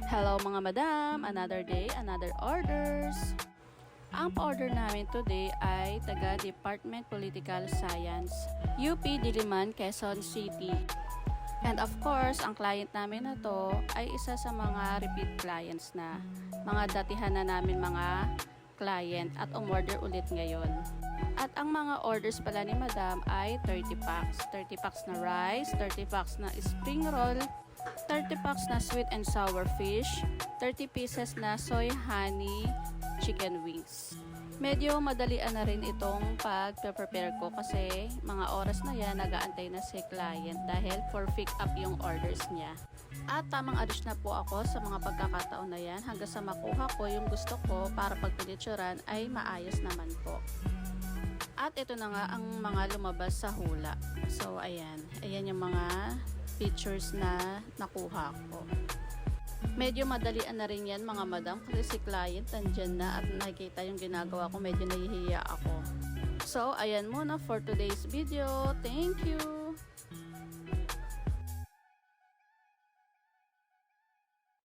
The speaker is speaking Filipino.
Hello mga madam, another day, another orders. Ang pa-order namin today ay taga Department Political Science, UP Diliman, Quezon City. And of course, ang client namin na to ay isa sa mga repeat clients na. Mga datihan na namin mga client at umorder ulit ngayon. At ang mga orders pala ni madam ay 30 packs. 30 packs na rice, 30 packs na spring roll, 30 packs na sweet and sour fish, 30 pieces na soy honey chicken wings. Medyo madalian na rin itong pag-prepare ko kasi mga oras na yan nag-aantay na si client dahil for pick up yung orders niya. At tamang adjust na po ako sa mga pagkakataon na yan hanggang sa makuha ko yung gusto ko para pag pinituran ay maayos naman po. At ito na nga ang mga lumabas sa hula. So ayan, ayan yung mga pictures na nakuha ko. Medyo madalian na rin yan mga madam kasi si client nandyan na at nakikita yung ginagawa ko, medyo nahihiya ako. So ayan muna for today's video. Thank you!